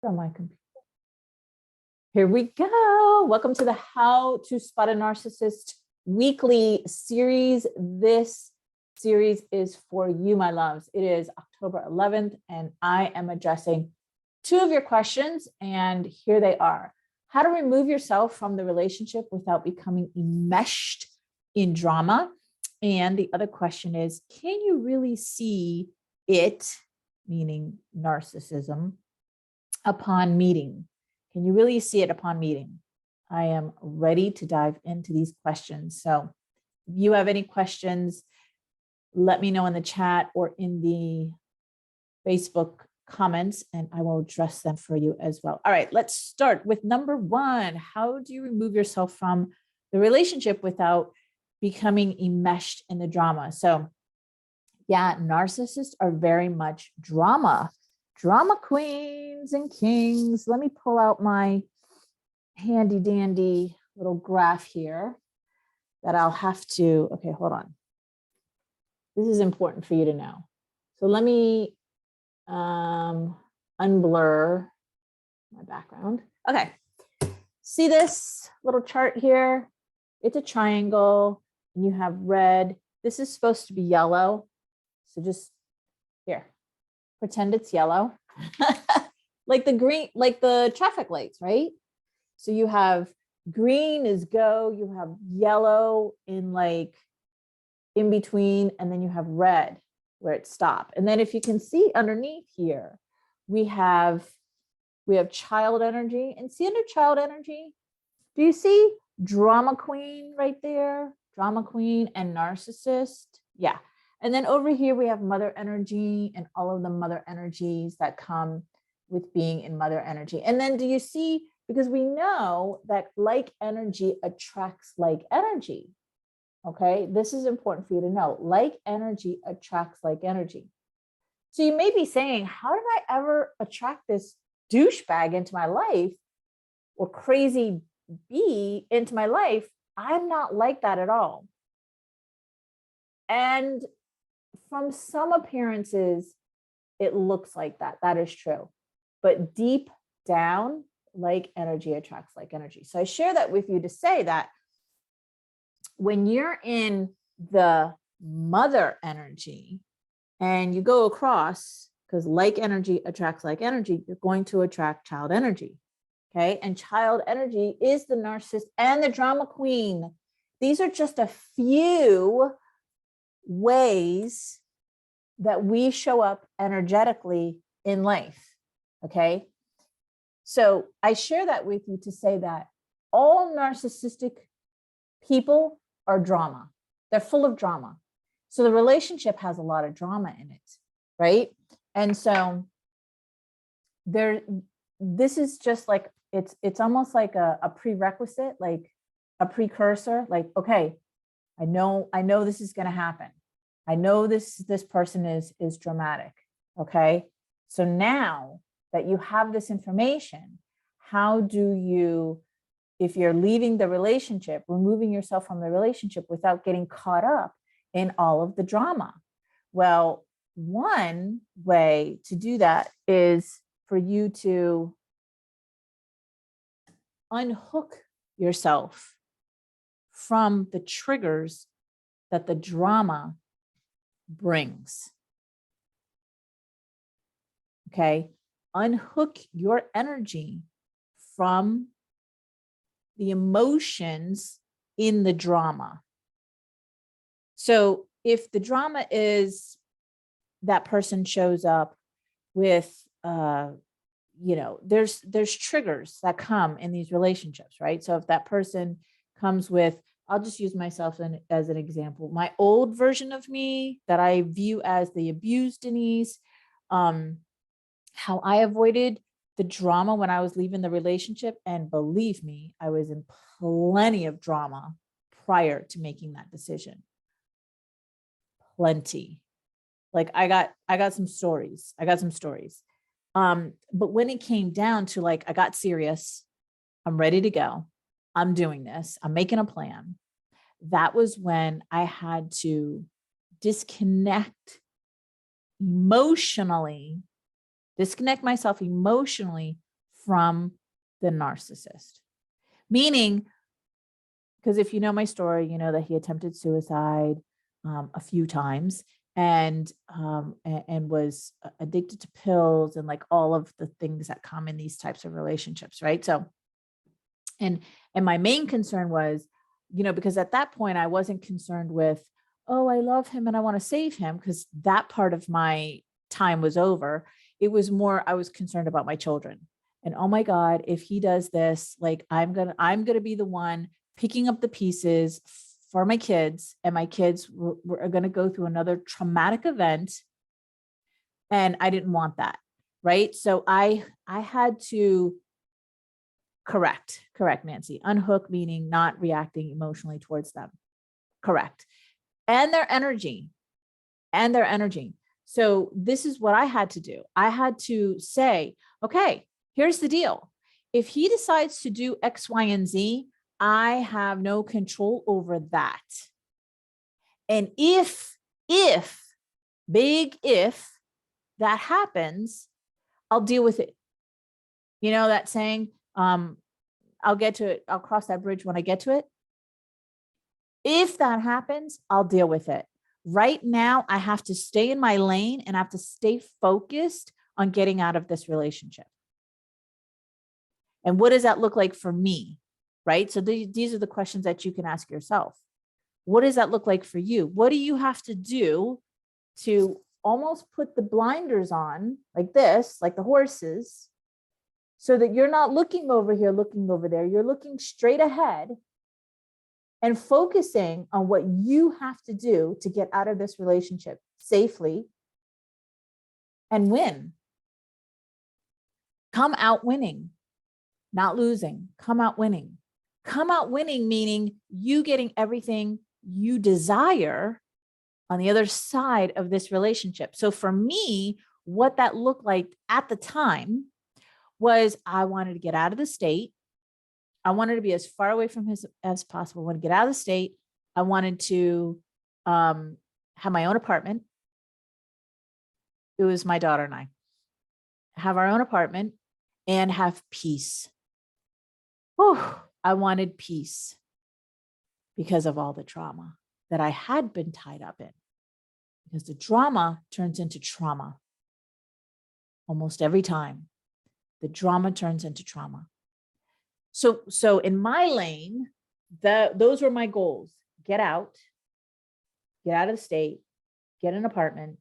on my computer. Here we go. Welcome to the How to Spot a Narcissist weekly series. This series is for you, my loves. It is October 11th, and I am addressing two of your questions, and here they are. How to remove yourself from the relationship without becoming enmeshed in drama. And the other question is, can you really see it, meaning narcissism, upon meeting? Can you really see it upon meeting? I am ready to dive into these questions. So if you have any questions, let me know in the chat or in the Facebook comments, and I will address them for you as well. All right, let's start with number one. How do you remove yourself from the relationship without becoming enmeshed in the drama? So yeah, narcissists are very much drama queens and kings. Let me pull out my handy dandy little graph here that I'll have to, okay, hold on. This is important for you to know. So let me unblur my background. Okay, see this little chart here? It's a triangle and you have red. This is supposed to be yellow. So just here, pretend it's yellow. Like the green, like the traffic lights, right? So you have green is go, you have yellow in like in between, and then you have red where it stopped. And then if you can see underneath here, we have child energy. And see under child energy, do you see drama queen right there? Drama queen and narcissist. Yeah. And then over here, we have mother energy and all of the mother energies that come with being in mother energy. And then do you see, because we know that like energy attracts like energy. Okay, this is important for you to know. Like energy attracts like energy. So you may be saying, how did I ever attract this douchebag into my life or crazy bee into my life? I'm not like that at all. And from some appearances, it looks like that. That is true. But deep down, like energy attracts like energy. So I share that with you to say that when you're in the mother energy and you go across, because like energy attracts like energy, you're going to attract child energy. Okay. And child energy is the narcissist and the drama queen. These are just a few ways that we show up energetically in life. Okay. So I share that with you to say that all narcissistic people are drama. They're full of drama. So the relationship has a lot of drama in it, right? And so this is just like, it's almost like a prerequisite, like a precursor, like, okay, I know this is going to happen. I know this person is dramatic. Okay. So now that you have this information, how do you, if you're leaving the relationship, removing yourself from the relationship without getting caught up in all of the drama? Well, one way to do that is for you to unhook yourself from the triggers that the drama brings. Okay, unhook your energy from the emotions in the drama. So if the drama is that person shows up with, there's triggers that come in these relationships, right? So if that person comes with, I'll just use myself as an example, my old version of me that I view as the abused Denise, how I avoided the drama when I was leaving the relationship. And believe me, I was in plenty of drama prior to making that decision. Plenty. Like I got some stories. But when it came down to like, I got serious, I'm ready to go, I'm doing this, I'm making a plan. That was when I had to disconnect myself emotionally from the narcissist. Meaning, because if you know my story, you know that he attempted suicide a few times and was addicted to pills and like all of the things that come in these types of relationships, right? So, and my main concern was, because at that point I wasn't concerned with, oh, I love him and I want to save him, because that part of my time was over. It was more, I was concerned about my children. And oh my God, if he does this, like I'm gonna be the one picking up the pieces for my kids, and my kids are gonna go through another traumatic event. And I didn't want that, right? So I had to correct, Nancy. Unhook meaning not reacting emotionally towards them. Correct. And their energy. So this is what I had to do. I had to say, okay, here's the deal. If he decides to do X, Y, and Z, I have no control over that. And if, big if that happens, I'll deal with it. You know that saying, I'll get to it. I'll cross that bridge when I get to it. If that happens, I'll deal with it. Right now, I have to stay in my lane and I have to stay focused on getting out of this relationship. And what does that look like for me? Right? So these are the questions that you can ask yourself. What does that look like for you? What do you have to do to almost put the blinders on like this, like the horses, so that you're not looking over here, looking over there. You're looking straight ahead and focusing on what you have to do to get out of this relationship safely and win. Come out winning, not losing. Come out winning. Come out winning, meaning you getting everything you desire on the other side of this relationship. So for me, what that looked like at the time was I wanted to get out of the state. I wanted to be as far away from him as possible. I wanted to get out of the state. I wanted to have my own apartment. It was my daughter and I. Have our own apartment and have peace. Whew, I wanted peace because of all the trauma that I had been tied up in. Because the drama turns into trauma. Almost every time, the drama turns into trauma. So in my lane, those were my goals. Get out of the state, get an apartment,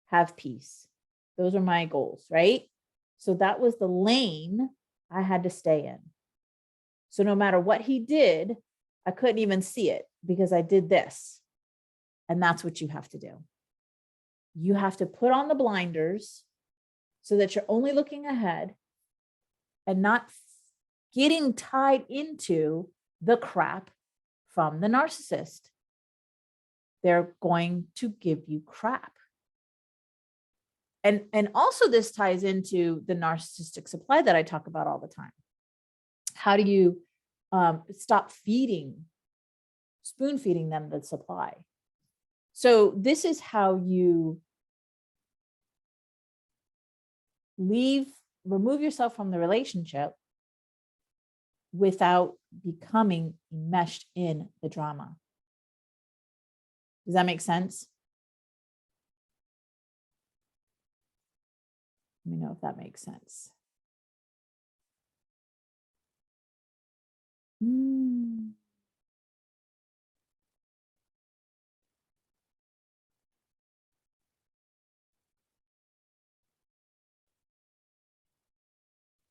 have peace. Those are my goals, right? So that was the lane I had to stay in. So no matter what he did, I couldn't even see it because I did this. And that's what you have to do. You have to put on the blinders so that you're only looking ahead and not getting tied into the crap from the narcissist. They're going to give you crap. And also this ties into the narcissistic supply that I talk about all the time. How do you stop spoon feeding them the supply? So this is how you remove yourself from the relationship without becoming enmeshed in the drama. Does that make sense? Let me know if that makes sense.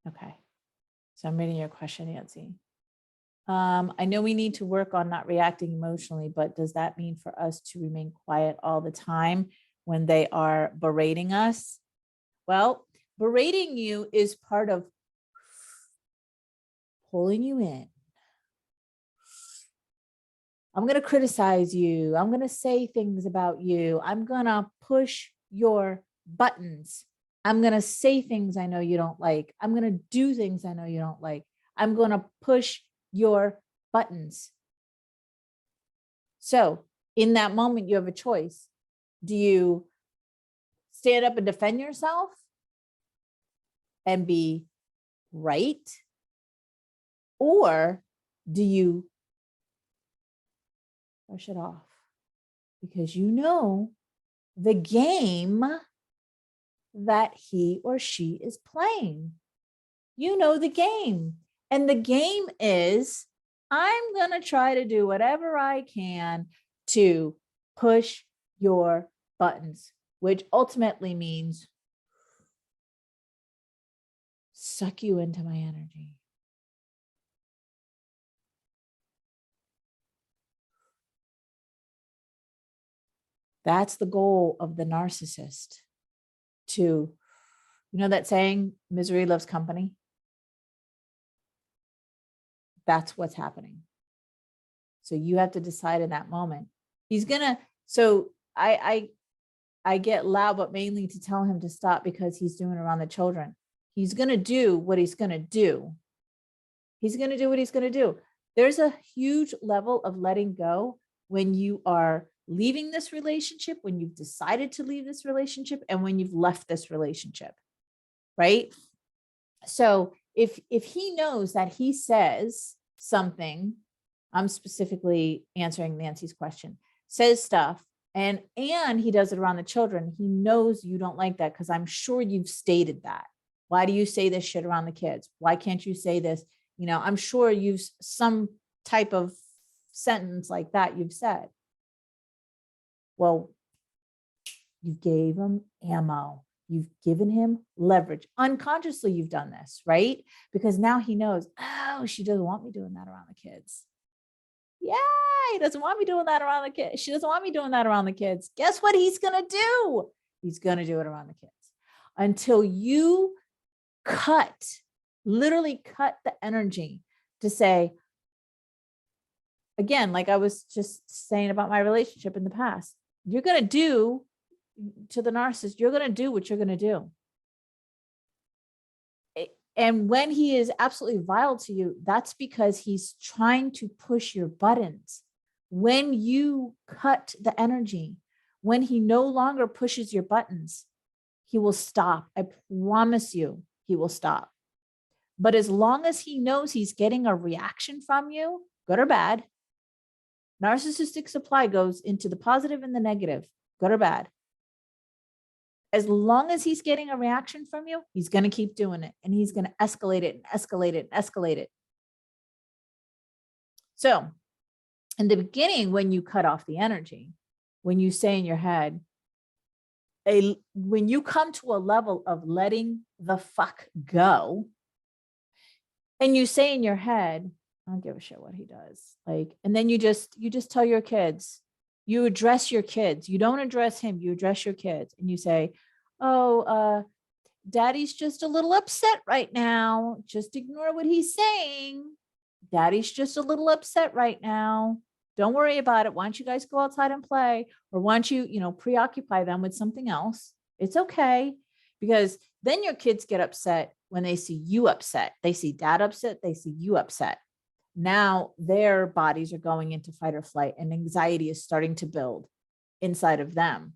Okay. So I'm reading your question, Nancy. I know we need to work on not reacting emotionally, but does that mean for us to remain quiet all the time when they are berating us? Well, berating you is part of pulling you in. I'm going to criticize you. I'm going to say things about you. I'm going to push your buttons. I'm going to say things I know you don't like. I'm going to do things I know you don't like. I'm going to push your buttons. So in that moment, you have a choice. Do you stand up and defend yourself and be right? Or do you brush it off? Because you know the game that he or she is playing. You know the game. And the game is, I'm going to try to do whatever I can to push your buttons, which ultimately means suck you into my energy. That's the goal of the narcissist. To, you know that saying, misery loves company? That's what's happening. So you have to decide in that moment. He's gonna, so I get loud, but mainly to tell him to stop because he's doing it around the children. He's gonna do what he's gonna do. He's gonna do what he's gonna do. There's a huge level of letting go when you are leaving this relationship, when you've decided to leave this relationship, and when you've left this relationship, right? So if he knows that he says something, I'm specifically answering Nancy's question, says stuff, and he does it around the children, he knows you don't like that because I'm sure you've stated that. Why do you say this shit around the kids? Why can't you say this? You know, I'm sure you've some type of sentence like that you've said. Well, you gave him ammo. You've given him leverage. Unconsciously, you've done this, right? Because now he knows, oh, she doesn't want me doing that around the kids. Yeah, he doesn't want me doing that around the kids. She doesn't want me doing that around the kids. Guess what he's going to do? He's going to do it around the kids until you literally cut the energy to say, again, like I was just saying about my relationship in the past, you're going to do to the narcissist, you're going to do what you're going to do. And when he is absolutely vile to you, that's because he's trying to push your buttons. When you cut the energy, when he no longer pushes your buttons, he will stop. I promise you, he will stop. But as long as he knows he's getting a reaction from you, good or bad, narcissistic supply goes into the positive and the negative, good or bad. As long as he's getting a reaction from you, he's going to keep doing it, and he's going to escalate it and escalate it and escalate it. So in the beginning, when you cut off the energy, when you say in your head, when you come to a level of letting the fuck go, and you say in your head, I don't give a shit what he does. Like, and then you just tell your kids, you address your kids. You don't address him. You address your kids and you say, oh, daddy's just a little upset right now. Just ignore what he's saying. Daddy's just a little upset right now. Don't worry about it. Why don't you guys go outside and play? Or why don't you, preoccupy them with something else? It's okay. Because then your kids get upset when they see you upset. They see dad upset. They see you upset. Now their bodies are going into fight or flight, and anxiety is starting to build inside of them.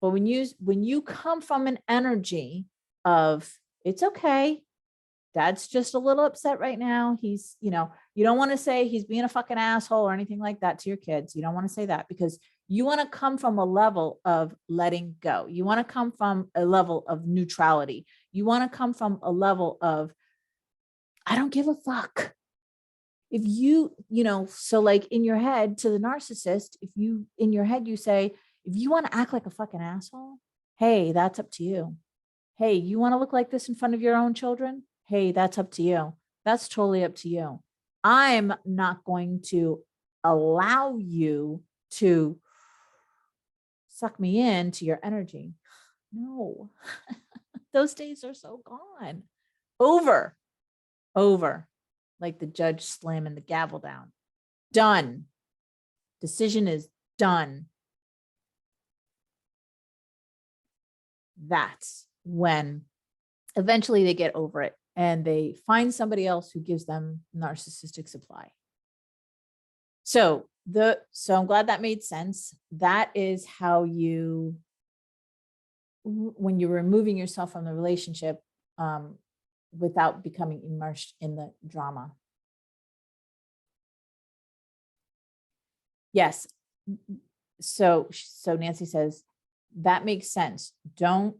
But when you come from an energy of, it's okay, dad's just a little upset right now. He's, you don't want to say he's being a fucking asshole or anything like that to your kids. You don't want to say that, because you want to come from a level of letting go. You want to come from a level of neutrality. You want to come from a level of, I don't give a fuck. If so like in your head to the narcissist, in your head, you say, if you want to act like a fucking asshole, hey, that's up to you. Hey, you want to look like this in front of your own children? Hey, that's up to you. That's totally up to you. I'm not going to allow you to suck me into your energy. No, those days are so gone. Over. Like the judge slamming the gavel down. Done. Decision is done. That's when eventually they get over it and they find somebody else who gives them narcissistic supply. So I'm glad that made sense. That is how when you're removing yourself from the relationship, without becoming immersed in the drama. Yes. So Nancy says, that makes sense. Don't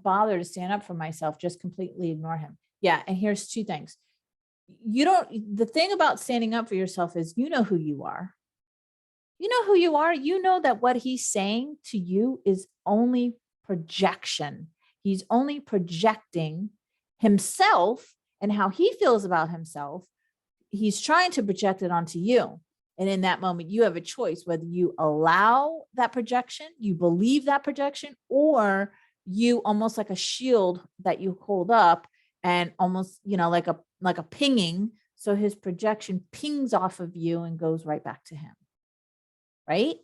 bother to stand up for myself. Just completely ignore him. Yeah. And here's two things. The thing about standing up for yourself is, you know who you are. You know who you are. You know that what he's saying to you is only projection. He's only projecting himself and how he feels about himself. He's trying to project it onto you. And in that moment, you have a choice whether you allow that projection, you believe that projection, or you almost like a shield that you hold up and almost, like a pinging. So his projection pings off of you and goes right back to him. Right?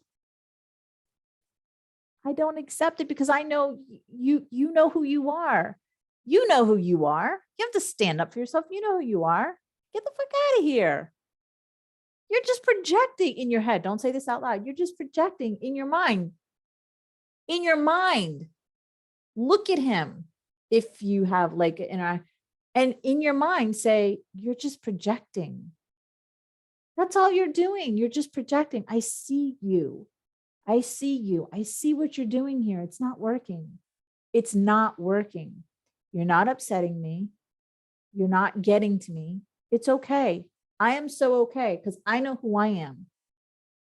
I don't accept it because I know you know who you are. You know who you are. You have to stand up for yourself. You know who you are. Get the fuck out of here. You're just projecting in your head. Don't say this out loud. You're just projecting in your mind. In your mind. Look at him. If you have and in your mind say, you're just projecting. That's all you're doing. You're just projecting. I see you. I see you. I see what you're doing here. It's not working. It's not working. You're not upsetting me. You're not getting to me. It's okay. I am so okay because I know who I am.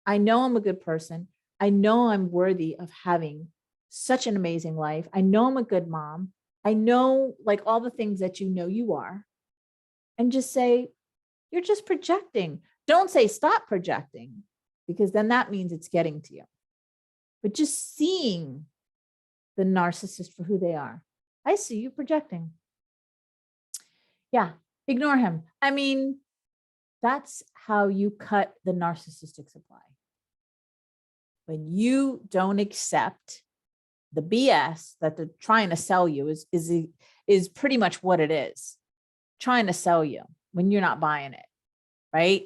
I know I'm a good person. I know I'm worthy of having such an amazing life. I know I'm a good mom. I know all the things that you are. And just say, you're just projecting. Don't say stop projecting, because then that means it's getting to you. But just seeing the narcissist for who they are. I see you projecting. Yeah, ignore him. I mean, that's how you cut the narcissistic supply. When you don't accept the BS that they're trying to sell you is pretty much what it is. Trying to sell you when you're not buying it, right?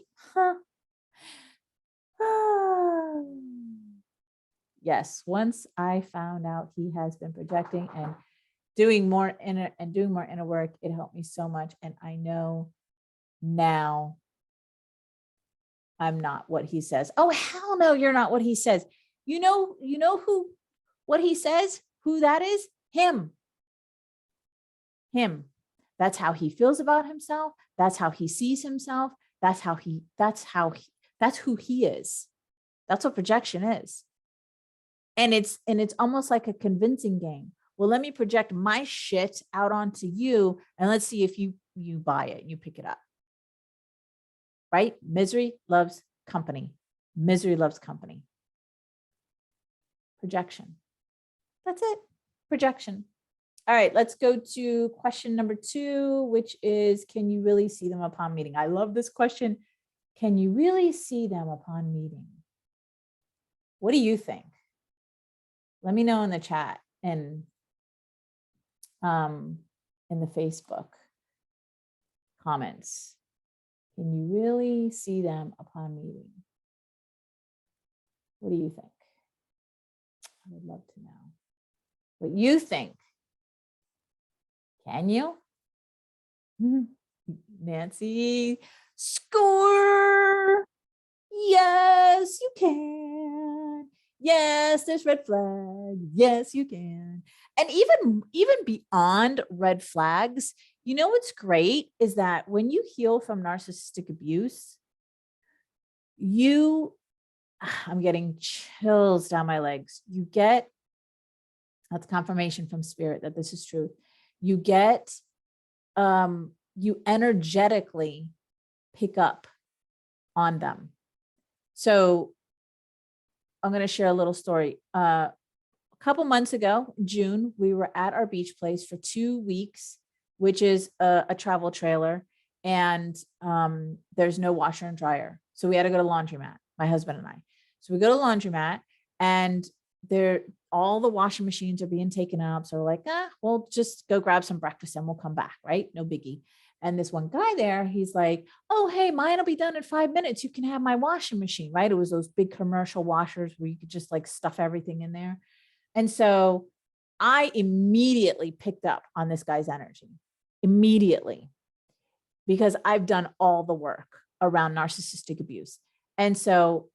Yes, once I found out he has been projecting and doing more inner work, it helped me so much. And I know now I'm not what he says. Oh, hell no, you're not what he says. You know what he says, who that is? Him. That's how he feels about himself. That's how he sees himself. That's who he is. That's what projection is. And it's almost like a convincing game. Well, let me project my shit out onto you and let's see if you buy it, you pick it up. Right? Misery loves company. Misery loves company. Projection. That's it. Projection. All right, let's go to question number 2, which is, can you really see them upon meeting? I love this question. Can you really see them upon meeting? What do you think? Let me know in the chat and in the Facebook comments. Can you really see them upon meeting? What do you think? I would love to know what you think. Can you? Nancy, score. Yes, you can. Yes, there's red flags. Yes, you can. And even beyond red flags, what's great is that when you heal from narcissistic abuse, I'm getting chills down my legs. That's confirmation from spirit that this is true. You energetically pick up on them. So I'm going to share a little story. A couple months ago, June, we were at our beach place for 2 weeks, which is a travel trailer, and there's no washer and dryer. So we had to go to laundromat, my husband and I. So we go to laundromat, and all the washing machines are being taken up. So we're like, we'll just go grab some breakfast and we'll come back, right? No biggie. And this one guy there, he's like, oh, hey, mine will be done in 5 minutes. You can have my washing machine, right? It was those big commercial washers where you could just stuff everything in there. And so I immediately picked up on this guy's energy. immediately because I've done all the work around narcissistic abuse. And so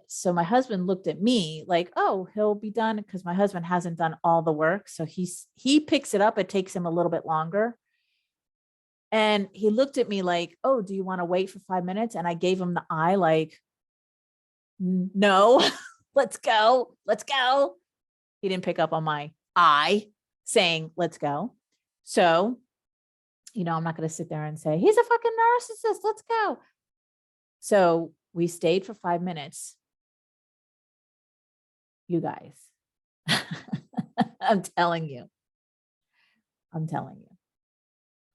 so my husband looked at me like, oh, he'll be done because my husband hasn't done all the work. So he picks it up. It takes him a little bit longer. And he looked at me like, oh, do you want to wait for 5 minutes? And I gave him the eye like, no, let's go. Let's go. He didn't pick up on my eye saying, let's go. So, I'm not going to sit there and say, he's a fucking narcissist. Let's go. So we stayed for 5 minutes. You guys, I'm telling you.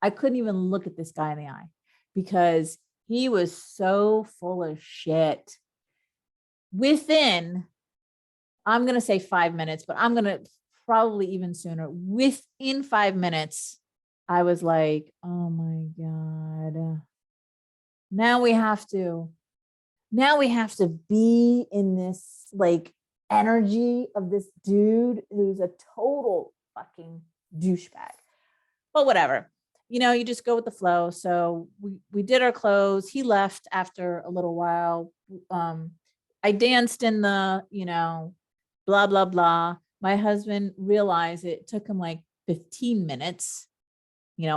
I couldn't even look at this guy in the eye because he was so full of shit. Within, I'm going to say 5 minutes, but I'm going to probably even sooner. Within 5 minutes, I was like, oh my God. Now we have to be in this like energy of this dude who's a total fucking douchebag. But whatever, you just go with the flow. So we did our clothes. He left after a little while. I danced in the, blah, blah, blah. My husband realized it took him like 15 minutes,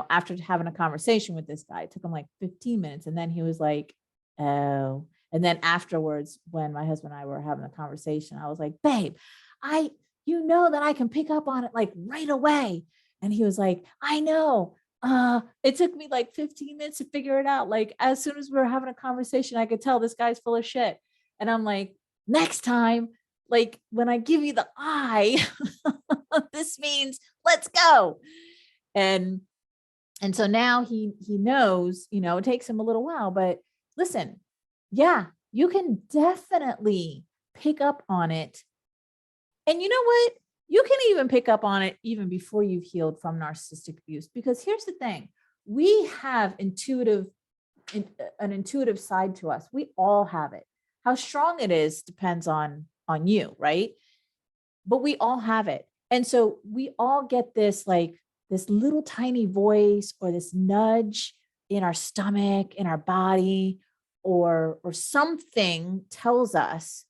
after having a conversation with this guy. It took him like 15 minutes. And then he was like, oh. And then afterwards, when my husband and I were having a conversation, I was like, babe, that I can pick up on it like right away. And he was like, I know. It took me like 15 minutes to figure it out. Like as soon as we were having a conversation, I could tell this guy's full of shit. And I'm like, next time, like when I give you the eye, this means let's go. And so now he knows, it takes him a little while, but listen, yeah, you can definitely pick up on it. And you know what? You can even pick up on it even before you've healed from narcissistic abuse, because here's the thing. We have an intuitive side to us. We all have it. How strong it is depends on you, right? But we all have it. And so we all get this little tiny voice or this nudge in our stomach, in our body, or something tells us,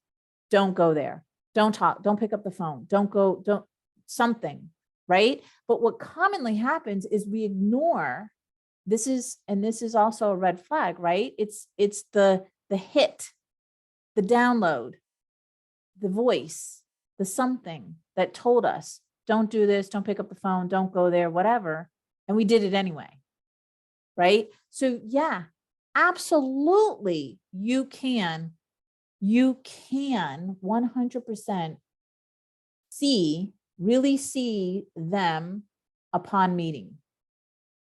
don't go there. Don't talk, don't pick up the phone. Don't something, right? But what commonly happens is we ignore, this is also a red flag, right? It's the hit, the download, the voice, the something that told us, don't do this, don't pick up the phone, don't go there, whatever. And we did it anyway, right? So yeah, absolutely, you can 100% really see them upon meeting.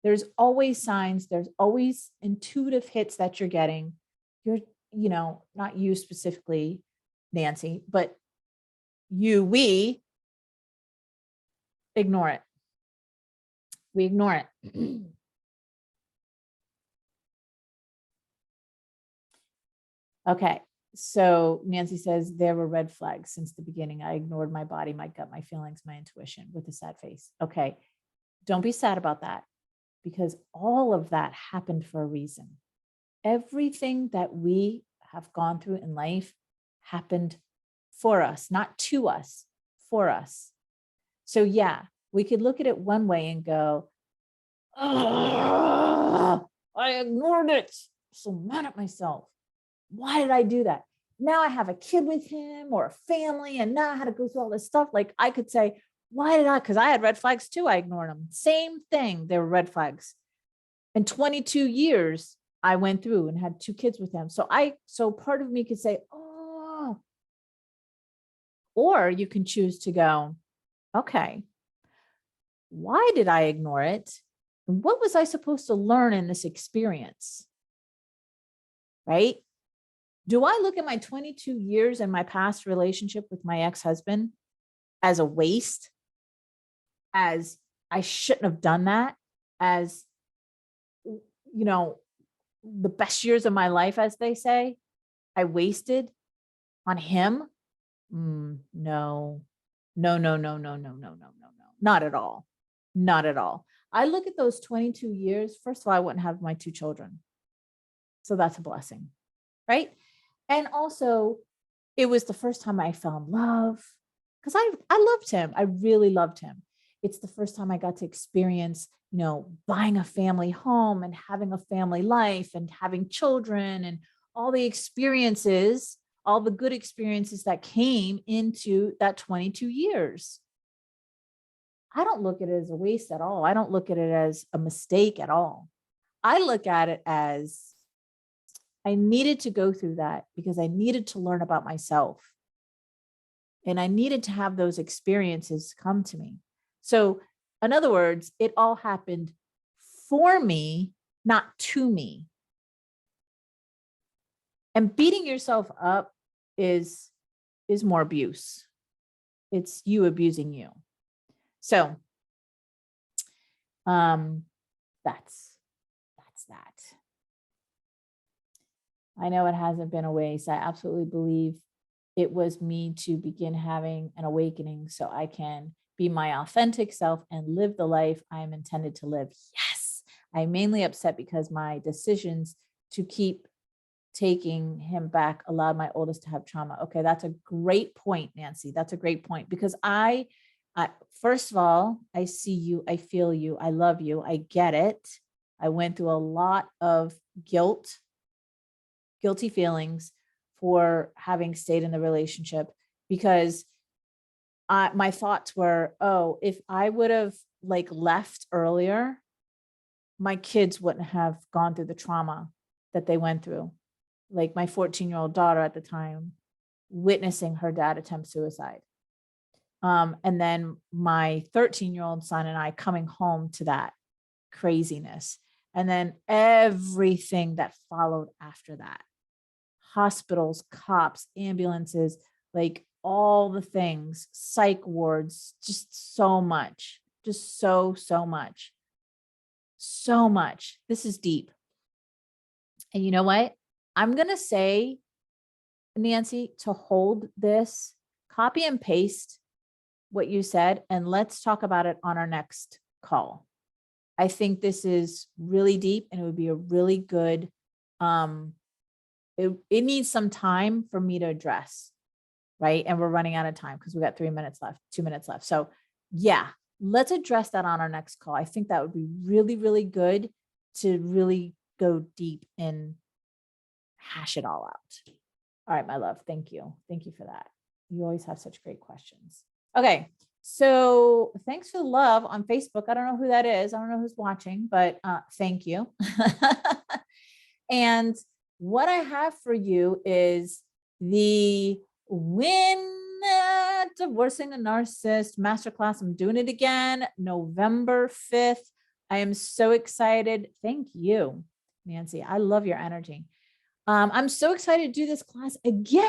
There's always signs, there's always intuitive hits that you're getting. You're, not you specifically, Nancy, but we ignore it. We ignore it. Okay. So Nancy says, there were red flags since the beginning. I ignored my body, my gut, my feelings, my intuition with a sad face. Okay. Don't be sad about that, because all of that happened for a reason. Everything that we have gone through in life happened for us, not to us, for us. So yeah, we could look at it one way and go, oh, I ignored it. I'm so mad at myself. Why did I do that? Now I have a kid with him or a family, and now I had to go through all this stuff. Like I could say, why did I? Because I had red flags too. I ignored them. Same thing. They were red flags. In 22 years, I went through and had 2 kids with him. So part of me could say, oh, or you can choose to go, okay, why did I ignore it? And what was I supposed to learn in this experience? Right? Do I look at my 22 years and my past relationship with my ex-husband as a waste? As I shouldn't have done that? As, the best years of my life, as they say, I wasted on him? No. Not at all. Not at all. I look at those 22 years, first of all, I wouldn't have my 2 children. So that's a blessing, right? And also, it was the first time I fell in love because I loved him. I really loved him. It's the first time I got to experience, buying a family home and having a family life and having children and all the experiences, all the good experiences that came into that 22 years. I don't look at it as a waste at all. I don't look at it as a mistake at all. I look at it as I needed to go through that because I needed to learn about myself. And I needed to have those experiences come to me. So, in other words, it all happened for me, not to me. And beating yourself up is more abuse. It's you abusing you. So, that's that. I know it hasn't been a waste. I absolutely believe it was me to begin having an awakening so I can be my authentic self and live the life I am intended to live. Yes, I'm mainly upset because my decisions to keep taking him back allowed my oldest to have trauma. Okay, that's a great point, Nancy. That's a great point because I first of all, I see you, I feel you, I love you, I get it. I went through a lot of guilty feelings for having stayed in the relationship because my thoughts were, oh, if I would have left earlier, my kids wouldn't have gone through the trauma that they went through. Like my 14-year-old daughter at the time, witnessing her dad attempt suicide. And then my 13-year-old son and I coming home to that craziness. And then everything that followed after that. Hospitals, cops, ambulances, all the things, psych wards, just so much, just so much. So much. This is deep. And you know what? I'm going to say, Nancy, to hold this, copy and paste what you said, and let's talk about it on our next call. I think this is really deep and it would be a really good, it needs some time for me to address, right? And we're running out of time because we got 2 minutes left. So yeah, let's address that on our next call. I think that would be really, really good to really go deep and hash it all out. All right, my love. Thank you. Thank you for that. You always have such great questions. Okay. So thanks for the love on Facebook. I don't know who that is. I don't know who's watching, but thank you. And what I have for you is the Win Divorcing a Narcissist Masterclass. I'm doing it again, November 5th. I am so excited. Thank you, Nancy. I love your energy. I'm so excited to do this class again.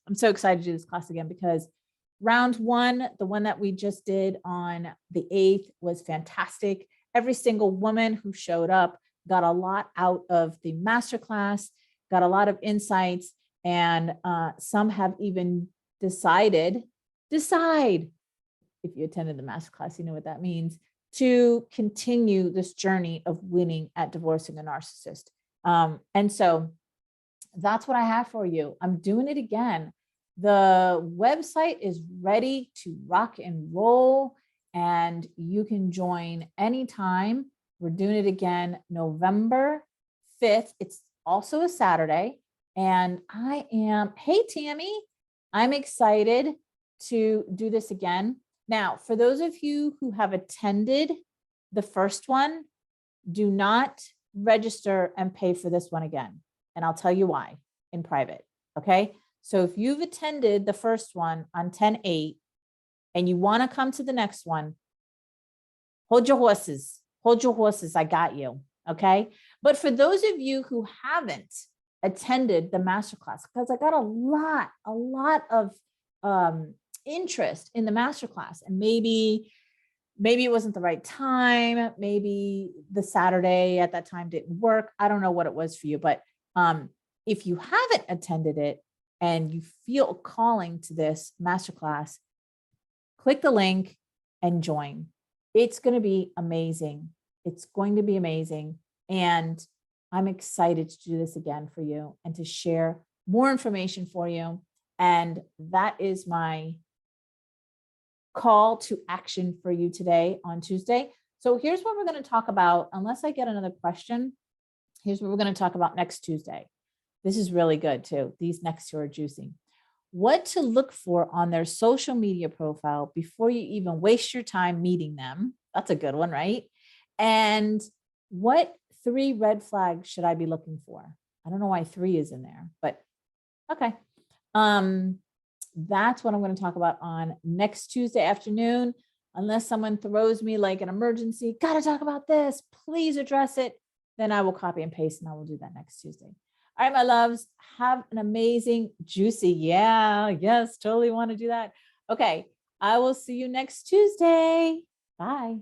I'm so excited to do this class again because round 1, the one that we just did on the 8th, was fantastic. Every single woman who showed up got a lot out of the masterclass, got a lot of insights, and some have even decide, if you attended the masterclass, you know what that means, to continue this journey of winning at divorcing a narcissist. And so that's what I have for you. I'm doing it again. The website is ready to rock and roll, and you can join anytime. We're doing it again, November 5th. It's also a Saturday. And hey, Tammy, I'm excited to do this again. Now, for those of you who have attended the first one, do not register and pay for this one again. And I'll tell you why in private. Okay. So if you've attended the first one on 10/8 and you want to come to the next one, hold your horses. I got you. Okay. But for those of you who haven't attended the masterclass, because I got a lot of interest in the masterclass, and maybe it wasn't the right time. Maybe the Saturday at that time didn't work. I don't know what it was for you, but if you haven't attended it and you feel a calling to this masterclass, click the link and join. It's going to be amazing. It's going to be amazing. And I'm excited to do this again for you and to share more information for you. And that is my call to action for you today on Tuesday. So here's what we're going to talk about. Unless I get another question, here's what we're going to talk about next Tuesday. This is really good too. These next two are juicy. What to look for on their social media profile before you even waste your time meeting them. That's a good one, right? And what 3 red flags should I be looking for? I don't know why 3 is in there, but okay. That's what I'm going to talk about on next Tuesday afternoon. Unless someone throws me like an emergency, got to talk about this, please address it, then I will copy and paste and I will do that next Tuesday. All right, my loves, have an amazing, juicy, yes, totally want to do that. Okay, I will see you next Tuesday. Bye.